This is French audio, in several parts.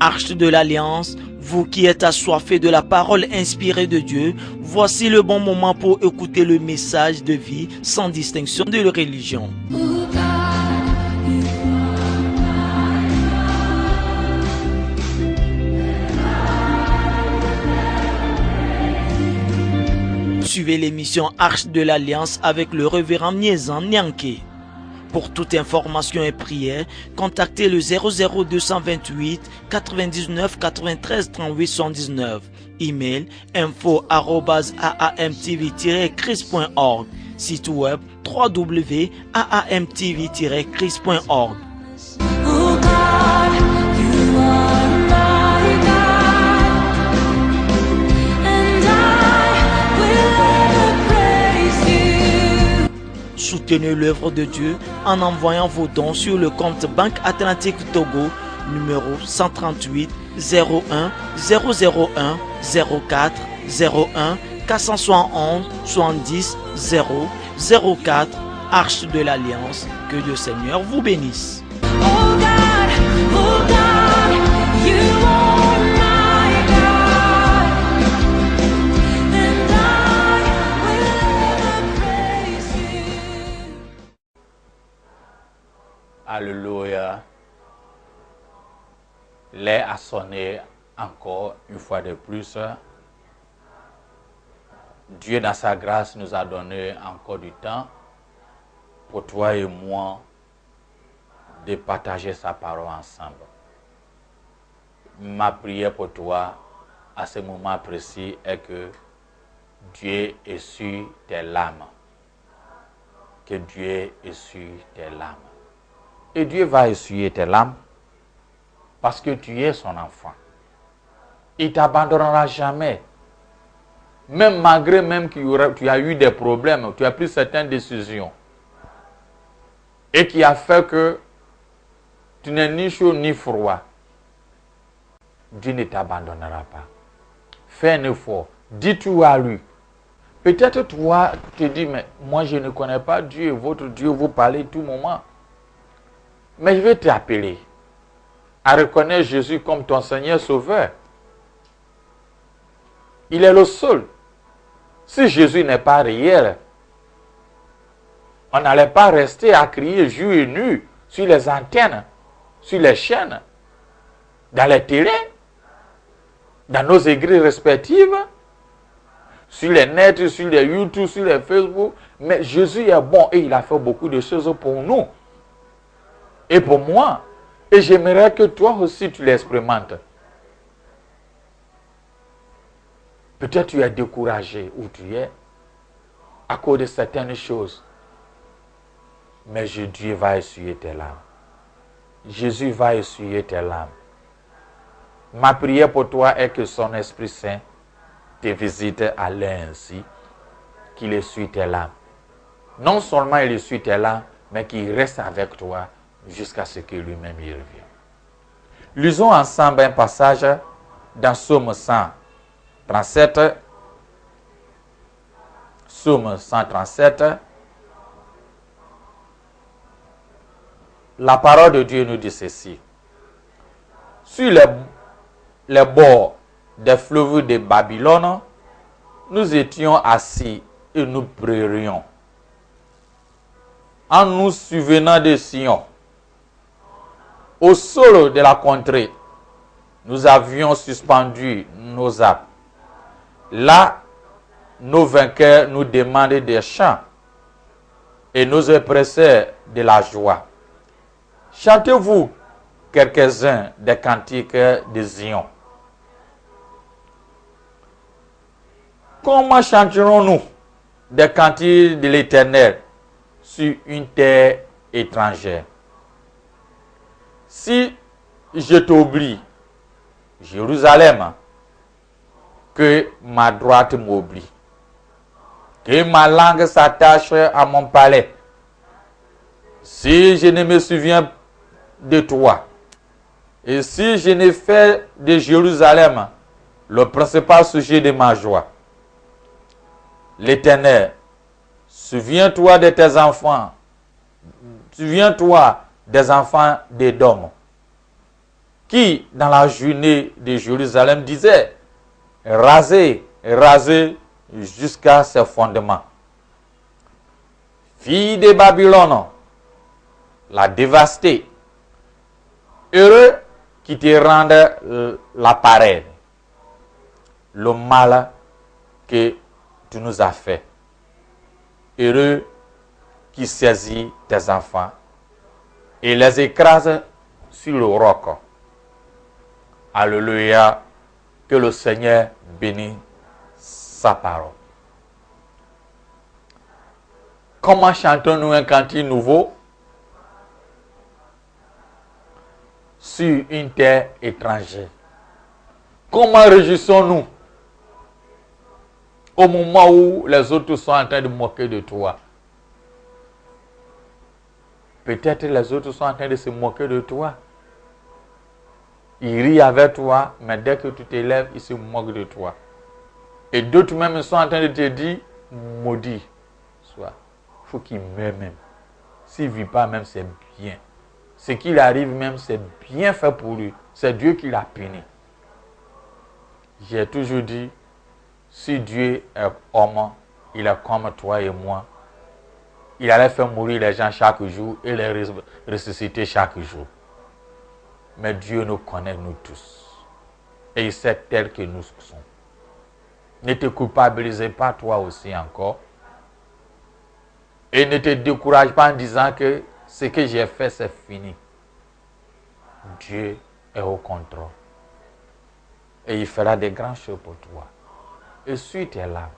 Arche de l'Alliance, vous qui êtes assoiffés de la parole inspirée de Dieu, voici le bon moment pour écouter le message de vie sans distinction de religion. Suivez l'émission Arche de l'Alliance avec le révérend Miezan Nyanké. Pour toute information et prière, contactez le 00228 99 93 38 79. Email info@aamtv-christ.org. Site web www.aamtv-christ.org. Soutenez l'œuvre de Dieu en envoyant vos dons sur le compte Banque Atlantique Togo, numéro 138 01 001 04 01 471 70 0 04. Arche de l'Alliance. Que le Seigneur vous bénisse. Alléluia. L'heure a sonné encore une fois de plus. Dieu dans sa grâce nous a donné encore du temps pour toi et moi de partager sa parole ensemble. Ma prière pour toi à ce moment précis est que Dieu essuie tes larmes. Que Dieu essuie tes larmes. Et Dieu va essuyer tes larmes parce que tu es son enfant. Il ne t'abandonnera jamais. Même malgré même que tu as eu des problèmes, tu as pris certaines décisions et qui a fait que tu n'es ni chaud ni froid. Dieu ne t'abandonnera pas. Fais un effort. Dis-toi à lui. Peut-être toi, tu te dis, mais moi je ne connais pas Dieu. Votre Dieu vous parle tout moment. Mais je vais t'appeler à reconnaître Jésus comme ton Seigneur Sauveur. Il est le seul. Si Jésus n'est pas réel, on n'allait pas rester à crier jour et nuit sur les antennes, sur les chaînes, dans les télés, dans nos églises respectives, sur les nets, sur les YouTube, sur les Facebook. Mais Jésus est bon et il a fait beaucoup de choses pour nous. Et pour moi, et j'aimerais que toi aussi tu l'expérimentes. Peut-être tu es découragé où tu es à cause de certaines choses. Mais Dieu va essuyer tes larmes. Jésus va essuyer tes larmes. Ma prière pour toi est que son Esprit Saint te visite à l'heure ainsi, qu'il essuie tes larmes. Non seulement il essuie tes larmes, mais qu'il reste avec toi jusqu'à ce que lui-même y revienne. Lisons ensemble un passage dans Psaume 137. Psaume 137. La parole de Dieu nous dit ceci. Sur les bords des fleuves de Babylone, nous étions assis et nous prions. En nous souvenant de Sion, au sol de la contrée, nous avions suspendu nos âmes. Là, nos vainqueurs nous demandaient des chants et nos oppresseurs de la joie. Chantez-vous quelques-uns des cantiques de Zion. Comment chanterons-nous des cantiques de l'Éternel sur une terre étrangère? Si je t'oublie, Jérusalem, que ma droite m'oublie, que ma langue s'attache à mon palais, si je ne me souviens de toi, et si je ne fais de Jérusalem le principal sujet de ma joie, l'Éternel, souviens-toi de tes enfants, souviens-toi des enfants d'Édom, qui, dans la journée de Jérusalem, disait, rasez, rasez jusqu'à ses fondements. Fille de Babylone, la dévastée, heureux qui te rendent l'appareil, le mal que tu nous as fait. Heureux qui saisit tes enfants et les écrase sur le roc. Alléluia, que le Seigneur bénisse sa parole. Comment chantons-nous un cantique nouveau sur une terre étrangère? Comment réjouissons-nous au moment où les autres sont en train de moquer de toi? Peut-être les autres sont en train de se moquer de toi. Ils rient avec toi, mais dès que tu t'élèves, ils se moquent de toi. Et d'autres même sont en train de te dire, maudit soit. Il faut qu'il meure même. S'il ne vit pas même, c'est bien. Ce qu'il arrive même, c'est bien fait pour lui. C'est Dieu qui l'a puni. J'ai toujours dit, si Dieu est homme, il est comme toi et moi. Il allait faire mourir les gens chaque jour et les ressusciter chaque jour. Mais Dieu nous connaît, nous tous. Et il sait tel que nous sommes. Ne te culpabilise pas toi aussi encore. Et ne te décourage pas en disant que ce que j'ai fait, c'est fini. Dieu est au contrôle. Et il fera des grandes choses pour toi. Et suis tes larmes.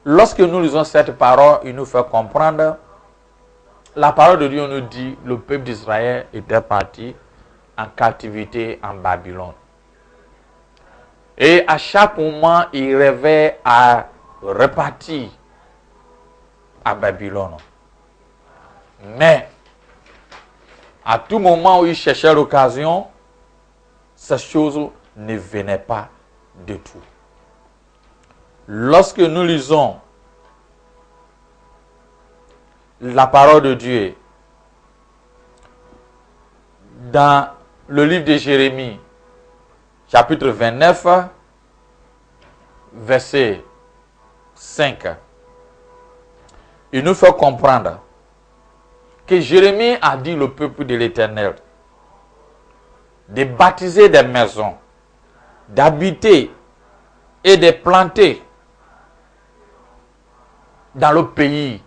Lorsque nous lisons cette parole, il nous fait comprendre, la parole de Dieu nous dit, le peuple d'Israël était parti en captivité en Babylone. Et à chaque moment, il rêvait à repartir à Babylone. Mais, à tout moment où il cherchait l'occasion, ces choses ne venaient pas de tout. Lorsque nous lisons la parole de Dieu dans le livre de Jérémie, chapitre 29, verset 5, il nous fait comprendre que Jérémie a dit au peuple de l'Éternel de baptiser des maisons, d'habiter et de planter dans le pays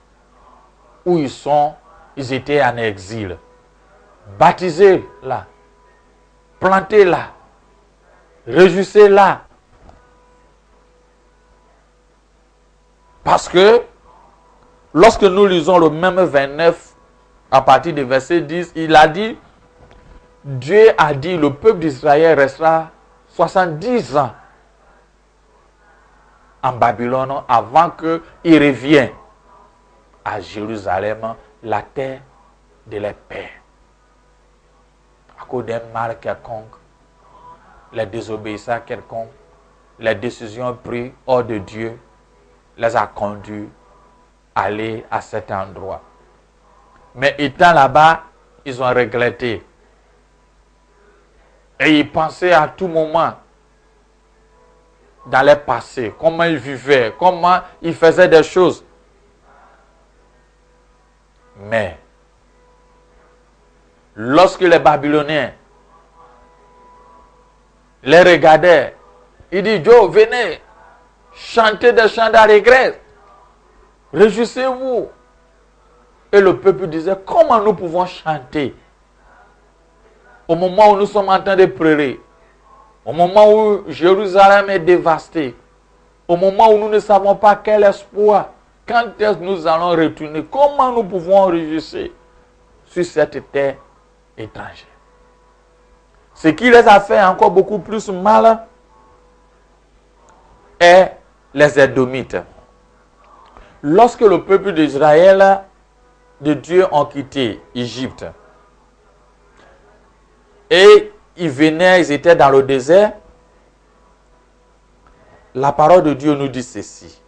où ils étaient en exil. Baptisez là, plantez là, réjouissez là. Parce que lorsque nous lisons le même 29 à partir du verset 10, il a dit, Dieu a dit, le peuple d'Israël restera 70 ans en Babylone avant qu'il revienne à Jérusalem, la terre de la paix. À cause d'un mal quelconque, les désobéissances quelconques, les décisions prises hors de Dieu les a conduits à aller à cet endroit. Mais étant là-bas, ils ont regretté. Et ils pensaient à tout moment dans le passé, comment ils vivaient, comment ils faisaient des choses. Mais, lorsque les Babyloniens les regardaient, ils disaient, Joe, venez, chantez des chants d'allégresse, réjouissez-vous. Et le peuple disait, comment nous pouvons chanter au moment où nous sommes en train de pleurer, au moment où Jérusalem est dévastée, au moment où nous ne savons pas quel espoir, quand est-ce que nous allons retourner, comment nous pouvons réjouir sur cette terre étrangère. Ce qui les a fait encore beaucoup plus mal est les Édomites. Lorsque le peuple d'Israël, de Dieu, ont quitté l'Égypte, et ils étaient dans le désert, la parole de Dieu nous dit ceci,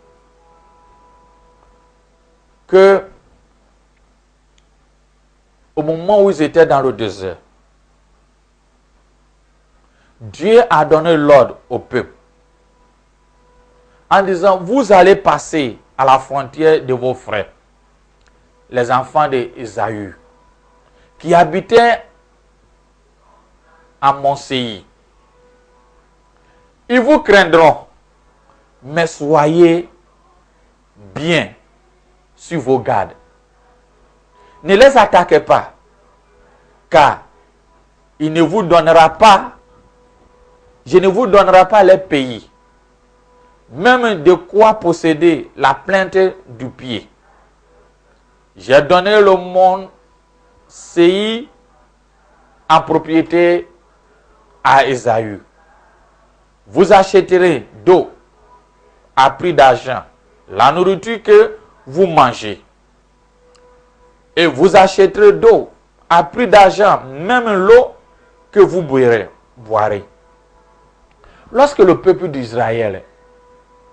que au moment où ils étaient dans le désert, Dieu a donné l'ordre au peuple en disant, vous allez passer à la frontière de vos frères, les enfants d'Ésaü, qui habitaient à Mont-Séir. Ils vous craindront, mais soyez bien sur vos gardes. Ne les attaquez pas, car il ne vous donnera pas, je ne vous donnerai pas les pays, même de quoi posséder la plainte du pied. J'ai donné le mont Séir en propriété à Ésaü. Vous achèterez d'eau à prix d'argent la nourriture que vous mangez. Et vous achèterez d'eau à prix d'argent, même l'eau que vous boirez. Lorsque le peuple d'Israël,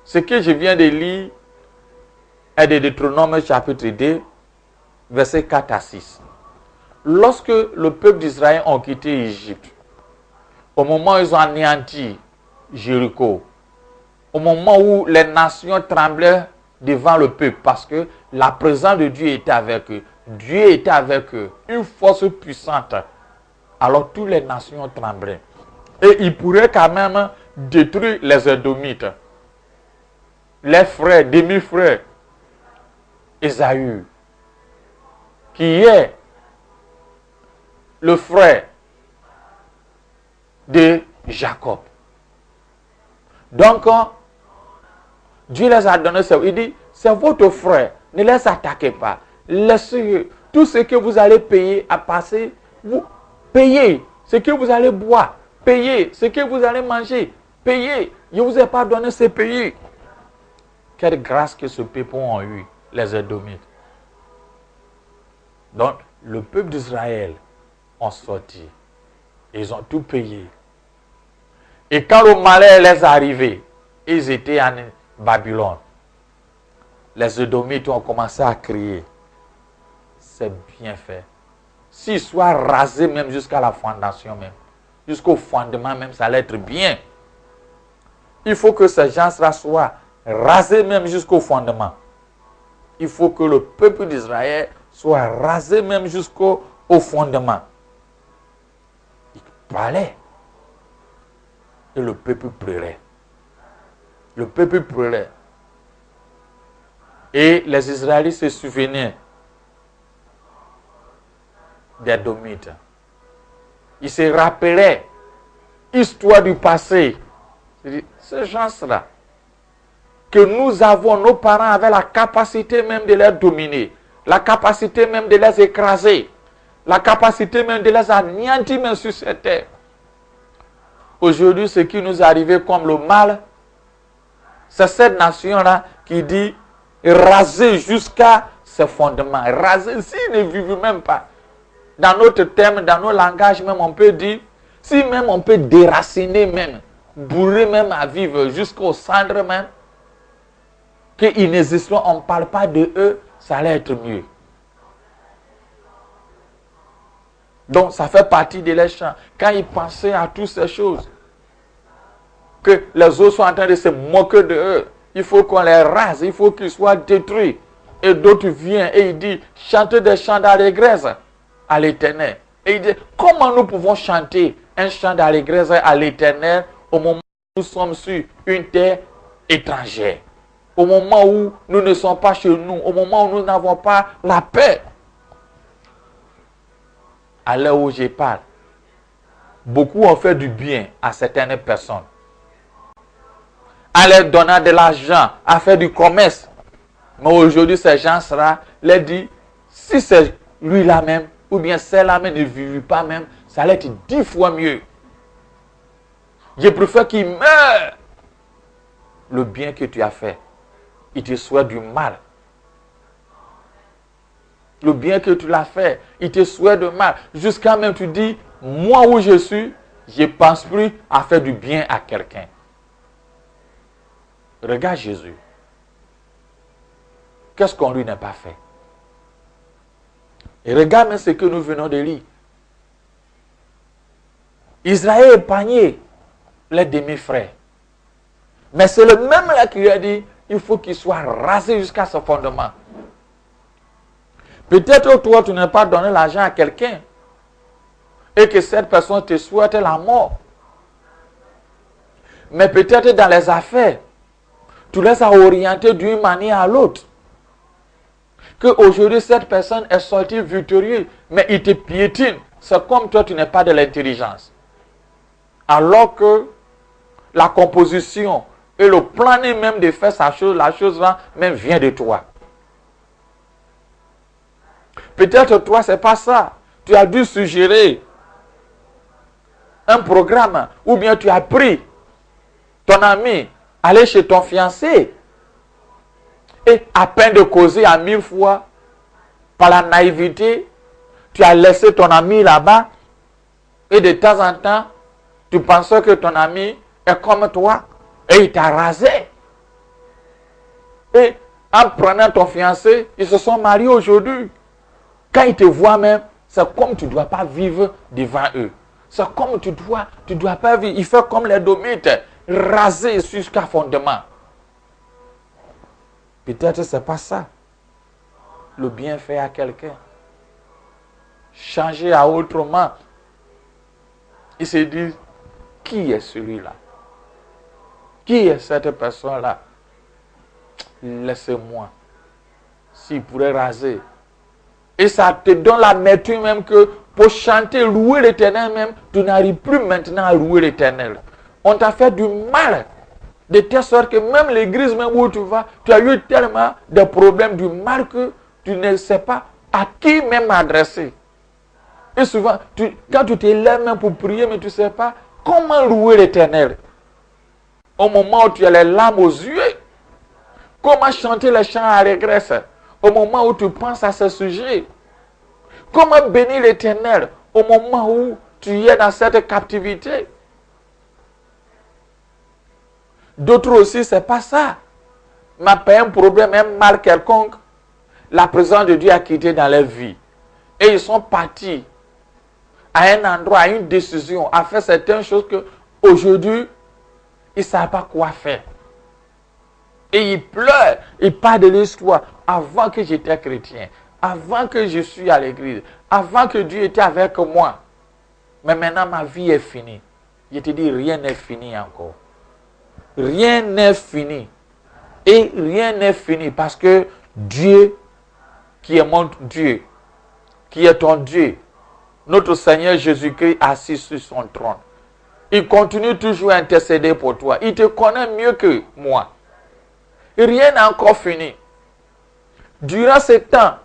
ce que je viens de lire est de Deutéronome chapitre 2, versets 4 à 6. Lorsque le peuple d'Israël a quitté l'Égypte, au moment où ils ont anéanti Jéricho, au moment où les nations tremblaient devant le peuple, parce que la présence de Dieu était avec eux. Dieu était avec eux, une force puissante. Alors toutes les nations tremblaient. Et ils pourraient quand même détruire les Édomites, les frères, demi-frères, Ésaü, qui est le frère de Jacob. Donc, Dieu les a donné ça. Il dit, c'est votre frère, ne les attaquez pas. Laissez tout ce que vous allez payer à passer, vous payez ce que vous allez boire, payez ce que vous allez manger, payez. Je ne vous ai pas donné, c'est payé. Quelle grâce que ce peuple a eu, les Édomites. Donc, le peuple d'Israël ont sorti. Ils ont tout payé. Et quand le malheur les est arrivé, ils étaient en Babylone. Les Édomites ont commencé à crier. C'est bien fait. S'ils soient rasés même jusqu'à la fondation même, jusqu'au fondement même, ça allait être bien. Il faut que ces gens-là soient rasés même jusqu'au fondement. Il faut que le peuple d'Israël soit rasé même jusqu'au fondement. Il parlait. Et le peuple pleurait. Le peuple pleurait. Et les Israélites se souvenaient des Édomites. Ils se rappelaient l'histoire du passé. Ces gens-là, que nous avons, nos parents avaient la capacité même de les dominer, la capacité même de les écraser, la capacité même de les anéantir même sur cette terre. Aujourd'hui, ce qui nous est arrivé comme le mal, c'est cette nation-là qui dit raser jusqu'à ses fondements. Raser, s'ils ne vivent même pas. Dans notre terme, dans nos langages même, on peut dire, si même on peut déraciner même, bourrer même à vivre jusqu'au cendre même, qu'ils n'existent, on ne parle pas de eux, ça allait être mieux. Donc, ça fait partie de les chants. Quand ils pensaient à toutes ces choses, que les autres sont en train de se moquer de eux, il faut qu'on les rase, il faut qu'ils soient détruits. Et d'autres viennent et ils disent, chantez des chants d'allégresse à l'Éternel. Et ils disent, comment nous pouvons chanter un chant d'allégresse à l'Éternel au moment où nous sommes sur une terre étrangère? Au moment où nous ne sommes pas chez nous, au moment où nous n'avons pas la paix. À l'heure où je parle, beaucoup ont fait du bien à certaines personnes. En leur donnant de l'argent, à faire du commerce. Mais aujourd'hui, ces gens-là leur disent, si c'est lui-là même, ou bien celle-là même ne vit pas même, ça allait être 10 fois mieux. Je préfère qu'il meure. Le bien que tu as fait, il te souhaite du mal. Le bien que tu l'as fait, il te souhaite du mal. Jusqu'à même tu dis, moi où je suis, je ne pense plus à faire du bien à quelqu'un. Regarde Jésus. Qu'est-ce qu'on lui n'a pas fait? Et regarde même ce que nous venons de lire. Israël épargné les demi-frères. Mais c'est le même là qui lui a dit, il faut qu'il soit rasé jusqu'à ce fondement. Peut-être toi, tu n'as pas donné l'argent à quelqu'un et que cette personne te souhaite la mort. Mais peut-être dans les affaires, tu les as orientés d'une manière à l'autre. Qu'aujourd'hui, cette personne est sortie victorieuse, mais il te piétine. C'est comme toi, tu n'as pas de l'intelligence. Alors que la composition et le planning même de faire sa chose, la chose là, même vient de toi. Peut-être toi, c'est pas ça. Tu as dû suggérer un programme, ou bien tu as pris ton ami, aller chez ton fiancé, et à peine de causer à 1000 fois, par la naïveté, tu as laissé ton ami là-bas, et de temps en temps, tu pensais que ton ami est comme toi, et il t'a rasé. Et en prenant ton fiancé, ils se sont mariés aujourd'hui. Quand ils te voient même, c'est comme tu ne dois pas vivre devant eux. C'est comme tu dois pas vivre. Il fait comme les Domites, rasé jusqu'à fondement. Peut-être ce n'est pas ça. Le bienfait à quelqu'un. Changer à autrement. Il se dit, qui est celui-là? Qui est cette personne-là? Laissez-moi. S'il pourrait raser. Et ça te donne l'amertume même que pour chanter, louer l'Éternel même, tu n'arrives plus maintenant à louer l'Éternel. On t'a fait du mal. De telle sorte que même l'église même où tu vas, tu as eu tellement de problèmes, du mal que tu ne sais pas à qui même adresser. Et souvent, quand tu te lèves même pour prier, mais tu ne sais pas comment louer l'Éternel. Au moment où tu as les larmes aux yeux, comment chanter les chants à régresse. Au moment où tu penses à ce sujet. Comment bénir l'Éternel au moment où tu es dans cette captivité. D'autres aussi, ce n'est pas ça. Mais pas un problème, un mal quelconque. La présence de Dieu a quitté dans leur vie. Et ils sont partis à un endroit, à une décision, à faire certaines choses que aujourd'hui, ils ne savent pas quoi faire. Et ils pleurent, ils parlent de l'histoire. Avant que j'étais chrétien, avant que je suis à l'église, avant que Dieu était avec moi. Mais maintenant, ma vie est finie. Je te dis, rien n'est fini encore. Rien n'est fini. Et rien n'est fini parce que Dieu, qui est mon Dieu, qui est ton Dieu, notre Seigneur Jésus-Christ assis sur son trône, il continue toujours à intercéder pour toi. Il te connaît mieux que moi. Et rien n'est encore fini. Durant ce temps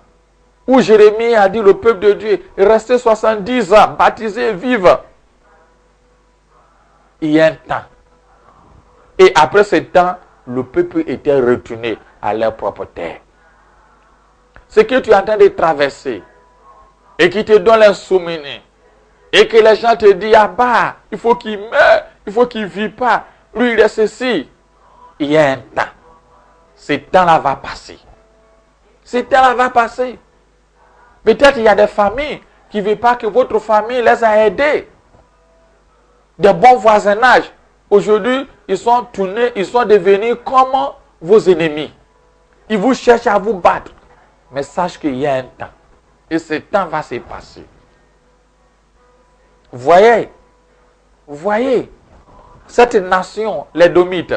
où Jérémie a dit le peuple de Dieu est resté 70 ans, baptisé, vivre, il y a un temps. Et après ce temps, le peuple était retourné à leur propre terre. Ce que tu es en train de traverser et qui te donne un souvenir et que les gens te disent, ah bah, il faut qu'il meure, il faut qu'il ne vive pas, lui il est ceci. Il y a un temps. Ce temps-là va passer. Ce temps-là va passer. Peut-être il y a des familles qui ne veulent pas que votre famille les a aidés. Des bons voisinages. Aujourd'hui, ils sont tournés, ils sont devenus comme vos ennemis. Ils vous cherchent à vous battre. Mais sache qu'il y a un temps. Et ce temps va se passer. Voyez, cette nation, les Domites,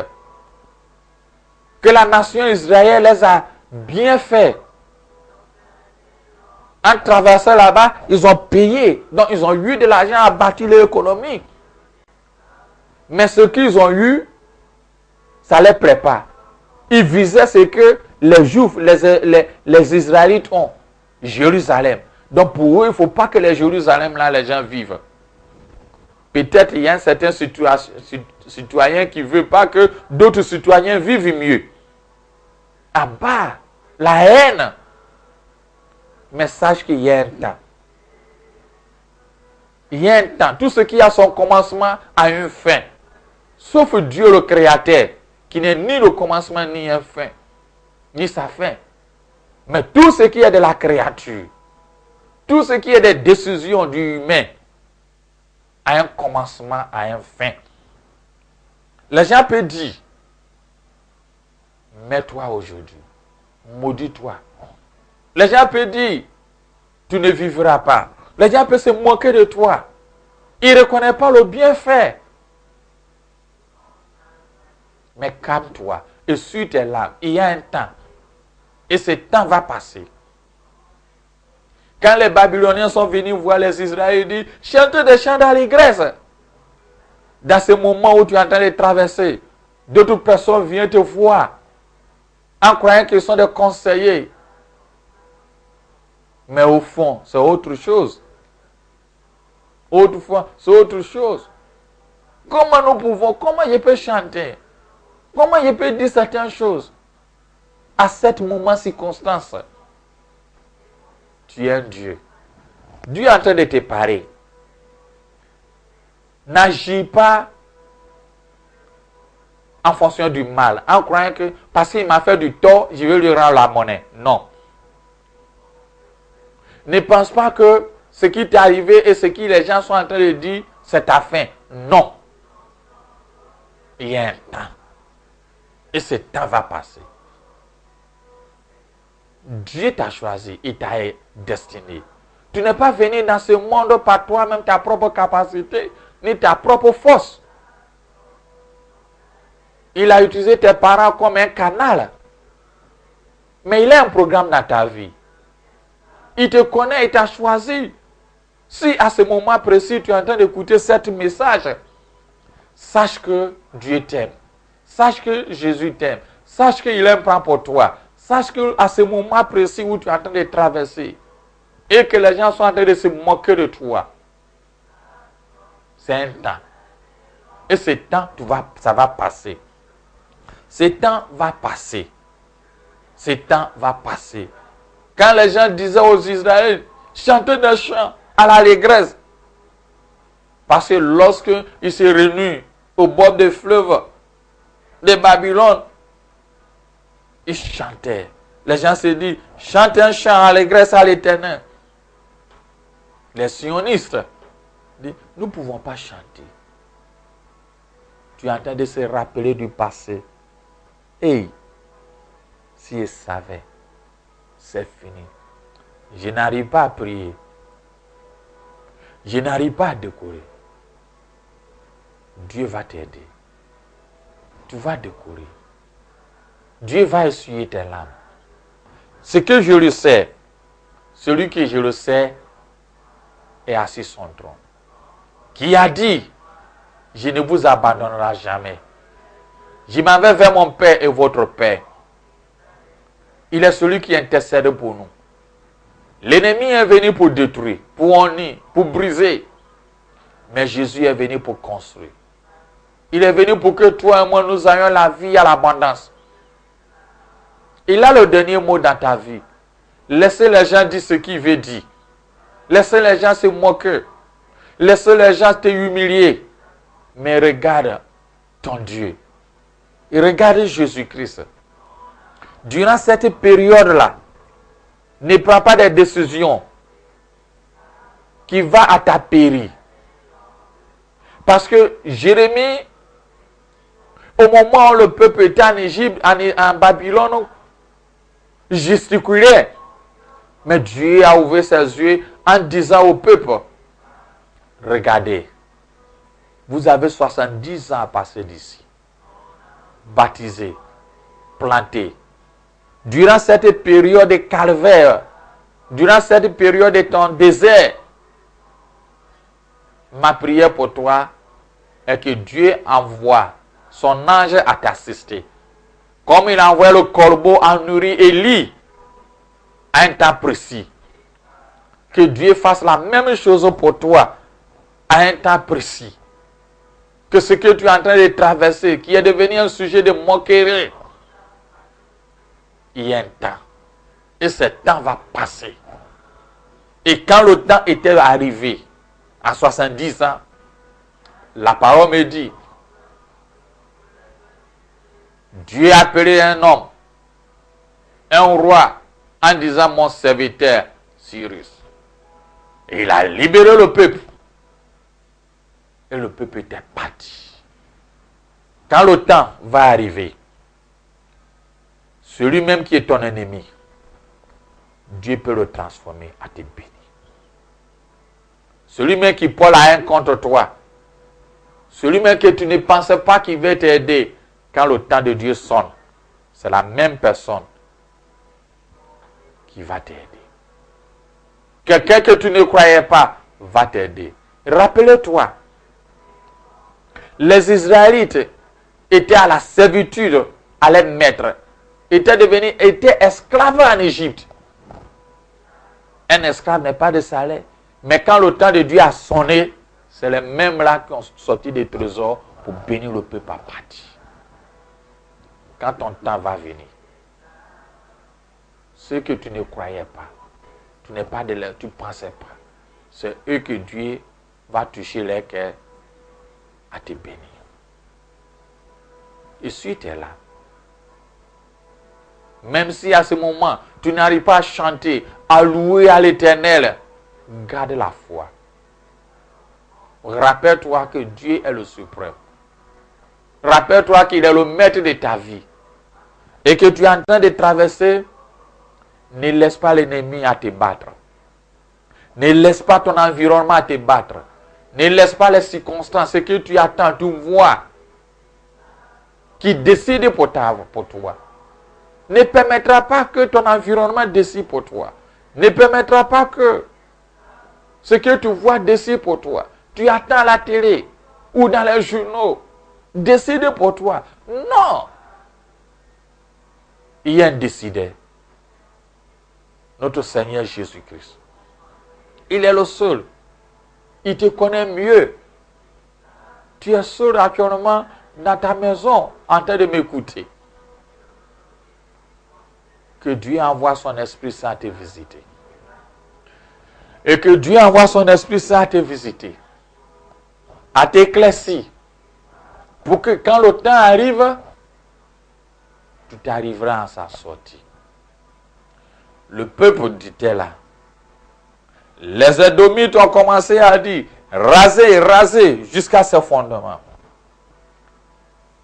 que la nation Israël les a bien fait. En traversant là-bas, ils ont payé. Donc, ils ont eu de l'argent à bâtir leur économie. Mais ce qu'ils ont eu, ça ne les plaît pas. Ils visaient ce que les Juifs, les Israélites ont. Jérusalem. Donc, pour eux, il ne faut pas que les Jérusalem, là, les gens vivent. Peut-être il y a un certain citoyen qui ne veut pas que d'autres citoyens vivent mieux. Ah bah, la haine. Mais sache qu'il y a un temps. Il y a un temps. Tout ce qui a son commencement a une fin. Sauf Dieu le Créateur, qui n'est ni le commencement ni une fin, ni sa fin. Mais tout ce qui est de la créature, tout ce qui est des décisions du humain, a un commencement, a une fin. Les gens peuvent dire, mets-toi aujourd'hui, maudis-toi. Les gens peuvent dire, tu ne vivras pas. Les gens peuvent se moquer de toi. Ils ne reconnaissent pas le bienfait. Mais calme-toi et suis tes larmes. Il y a un temps. Et ce temps va passer. Quand les Babyloniens sont venus voir les Israélites, ils disent, chante des chants d'allégresse. Dans ce moment où tu es en train de traverser, d'autres personnes viennent te voir en croyant qu'ils sont des conseillers. Mais au fond, c'est autre chose. Autrefois, c'est autre chose. Comment nous pouvons, comment je peux chanter? Comment je peux dire certaines choses? À ce moment, circonstance, tu es un Dieu. Dieu est en train de te parler. N'agis pas en fonction du mal, en croyant que parce qu'il m'a fait du tort, je vais lui rendre la monnaie. Non. Ne pense pas que ce qui t'est arrivé et ce que les gens sont en train de dire, c'est ta fin. Non. Il y a un temps. Et ce temps va passer. Dieu t'a choisi, il t'a destiné. Tu n'es pas venu dans ce monde par toi-même, ta propre capacité, ni ta propre force. Il a utilisé tes parents comme un canal. Mais il a un programme dans ta vie. Il te connaît, il t'a choisi. Si à ce moment précis, tu es en train d'écouter ce message, sache que Dieu t'aime. Sache que Jésus t'aime. Sache qu'il a un plan pour toi. Sache qu'à ce moment précis où tu es en train de traverser et que les gens sont en train de se moquer de toi, c'est un temps. Et ce temps, ça va passer. Ce temps va passer. Ce temps va passer. Quand les gens disaient aux Israélites, chantez des chants à l'allégresse. Parce que lorsque ils se réunissent au bord des fleuves de Babylone, ils chantaient. Les gens se disent, chantez un chant à l'allégresse à l'Éternel. Les sionistes disent, nous ne pouvons pas chanter. Tu es en train de se rappeler du passé. Hey, si je savais, c'est fini. Je n'arrive pas à prier. Je n'arrive pas à décorer. Dieu va t'aider. Tu vas décorer. Dieu va essuyer tes larmes. Ce que je le sais, celui que je le sais est assis sur son trône. Qui a dit, je ne vous abandonnerai jamais. Je m'en vais vers mon Père et votre Père. Il est celui qui intercède pour nous. L'ennemi est venu pour détruire, pour honir, pour briser. Mais Jésus est venu pour construire. Il est venu pour que toi et moi nous ayons la vie à l'abondance. Il a le dernier mot dans ta vie. Laissez les gens dire ce qu'il veut dire. Laissez les gens se moquer. Laissez les gens te humilier. Mais regarde ton Dieu. Et regarde Jésus-Christ. Durant cette période-là, ne prends pas des décisions qui vont à ta péri. Parce que Jérémie, au moment où le peuple était en Égypte, en Babylone, gesticulait. Mais Dieu a ouvert ses yeux en disant au peuple, regardez, vous avez 70 ans à passer d'ici. Baptisé, planté. Durant cette période de calvaire, durant cette période de ton désert, ma prière pour toi est que Dieu envoie son ange à t'assister. Comme il envoie le corbeau à nourrir Élie à un temps précis. Que Dieu fasse la même chose pour toi à un temps précis. Que ce que tu es en train de traverser, qui est devenu un sujet de moquerie, il y a un temps. Et ce temps va passer. Et quand le temps était arrivé, à 70 ans, la parole me dit, Dieu a appelé un homme, un roi, en disant mon serviteur Cyrus. Et il a libéré le peuple. Et le peuple était parti. quand le temps va arriver, celui même qui est ton ennemi, Dieu peut le transformer à te bénir. Celui même qui porte la haine contre toi, celui même que tu ne pensais pas qu'il va t'aider, quand le temps de Dieu sonne, c'est la même personne qui va t'aider. Quelqu'un que tu ne croyais pas va t'aider. Rappelle-toi, les Israélites étaient à la servitude à leur maître, étaient esclaves en Égypte. Un esclave n'est pas de salaire. Mais quand le temps de Dieu a sonné, c'est les mêmes là qui ont sorti des trésors pour bénir le peuple à partir. Quand ton temps va venir, ceux que tu ne croyais pas, tu n'es pas de l'air, tu ne pensais pas, c'est eux que Dieu va toucher les cœurs à te bénir. Et si tu es là, même si à ce moment, tu n'arrives pas à chanter, à louer à l'Éternel, garde la foi. Rappelle-toi que Dieu est le suprême. Rappelle-toi qu'il est le maître de ta vie. Et que tu es en train de traverser, ne laisse pas l'ennemi à te battre. Ne laisse pas ton environnement à te battre. Ne laisse pas les circonstances que tu attends, tu vois, qui décident pour toi. Ne permettra pas que ton environnement décide pour toi. Ne permettra pas que ce que tu vois décide pour toi. Tu attends à la télé ou dans les journaux, décide pour toi. Non! Il y a un décideur. Notre Seigneur Jésus-Christ. Il est le seul. Il te connaît mieux. Tu es seul actuellement dans ta maison en train de m'écouter. Que Dieu envoie son Esprit Saint à te visiter. Et que Dieu envoie son Esprit Saint à te visiter. À t'éclaircir. Pour que quand le temps arrive, tu t'arriveras à sa sortie. Le peuple dit là. Les Édomites ont commencé à dire raser, raser jusqu'à ses fondements.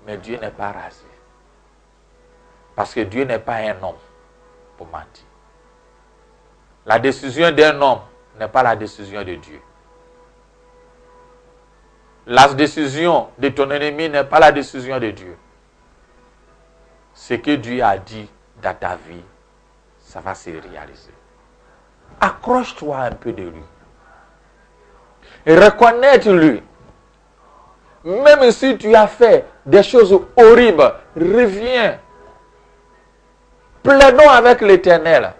Mais Dieu n'est pas rasé. Parce que Dieu n'est pas un homme pour mentir. La décision d'un homme n'est pas la décision de Dieu. La décision de ton ennemi n'est pas la décision de Dieu. Ce que Dieu a dit dans ta vie, ça va se réaliser. Accroche-toi un peu de lui. Et reconnais-le. Même si tu as fait des choses horribles, reviens. Plaidons avec l'Éternel.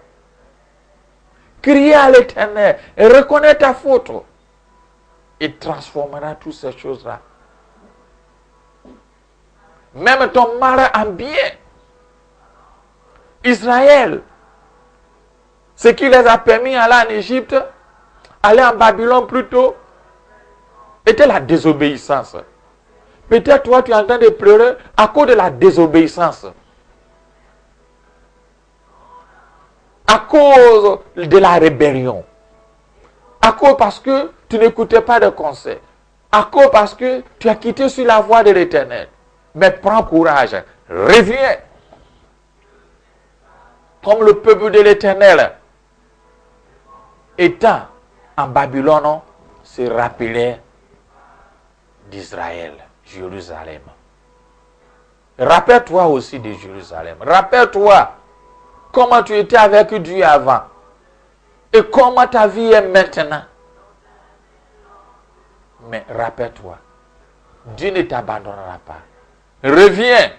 Crie à l'Éternel et reconnais ta faute. Il transformera toutes ces choses-là. Même ton mal en bien. Israël, ce qui les a permis d'aller en Égypte, aller en Babylone plutôt, était la désobéissance. Peut-être toi tu es en train de pleurer à cause de la désobéissance. À cause de la rébellion. À cause parce que tu n'écoutais pas de conseils. À cause parce que tu as quitté sur la voie de l'Éternel. Mais prends courage. Reviens. Comme le peuple de l'Éternel, étant en Babylone, se rappelait d'Israël, Jérusalem. Rappelle-toi aussi de Jérusalem. Rappelle-toi comment tu étais avec Dieu avant et comment ta vie est maintenant. Mais rappelle-toi, Dieu ne t'abandonnera pas. Reviens.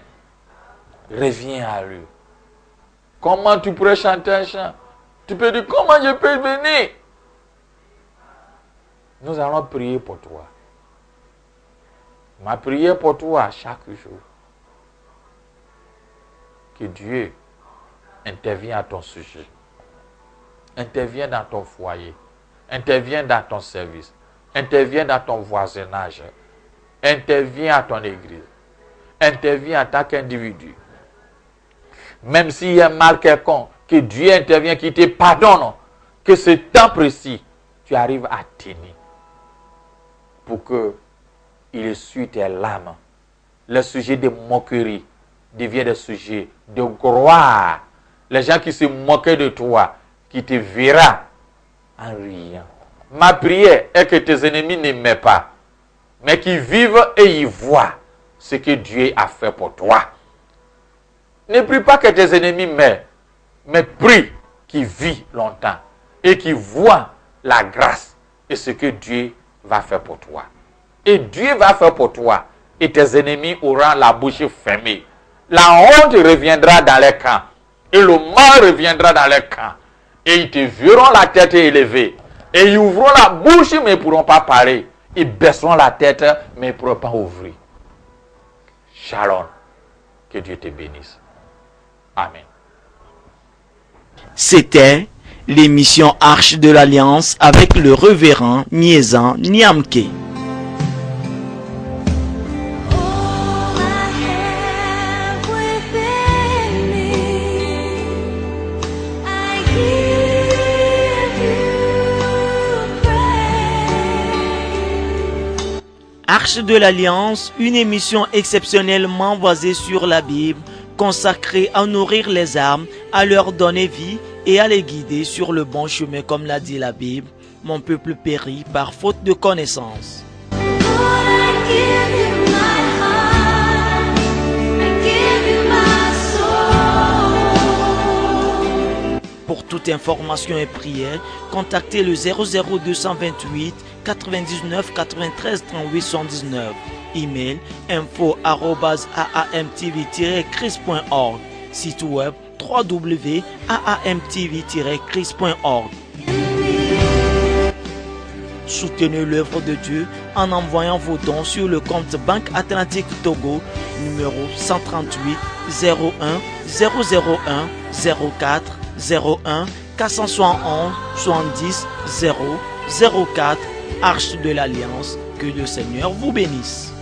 Reviens à lui. Comment tu pourrais chanter un chant? Tu peux dire, comment je peux venir? Nous allons prier pour toi. Ma prière pour toi chaque jour. Que Dieu intervienne à ton sujet. Intervienne dans ton foyer. Intervienne dans ton service. Intervienne dans ton voisinage. Intervienne à ton église. Intervienne en tant qu'individu. Même s'il y a un mal quelconque, que Dieu intervient, qu'il te pardonne, que ce temps précis, tu arrives à tenir pour que il essuie tes larmes les sujets de moquerie deviennent des sujets de gloire. Les gens qui se moquaient de toi, qui te verront en riant. Ma prière est que tes ennemis ne m'aiment pas, mais qu'ils vivent et ils voient ce que Dieu a fait pour toi. Ne prie pas que tes ennemis meurent, mais prie qu'ils vivent longtemps et qu'ils voient la grâce et ce que Dieu va faire pour toi. Et Dieu va faire pour toi et tes ennemis auront la bouche fermée. La honte reviendra dans les camps et le mal reviendra dans les camps. Et ils te verront la tête élevée. Et ils ouvriront la bouche mais ils ne pourront pas parler. Ils baisseront la tête mais ils ne pourront pas ouvrir. Shalom. Que Dieu te bénisse. Amen. C'était l'émission Arche de l'Alliance avec le révérend Niezan Niamke. Arche de l'Alliance, une émission exceptionnellement basée sur la Bible, consacrée à nourrir les âmes, à leur donner vie et à les guider sur le bon chemin comme l'a dit la Bible. Mon peuple périt par faute de connaissance. Pour toute information et prière, contactez le 00228 99 93 38 119. Email info@aamtv-chris.org. Site web www.aamtv-chris.org. Soutenez l'œuvre de Dieu en envoyant vos dons sur le compte Banque Atlantique Togo, numéro 138 01 001 04 01 471 70 0 04. Arche de l'Alliance. Que le Seigneur vous bénisse.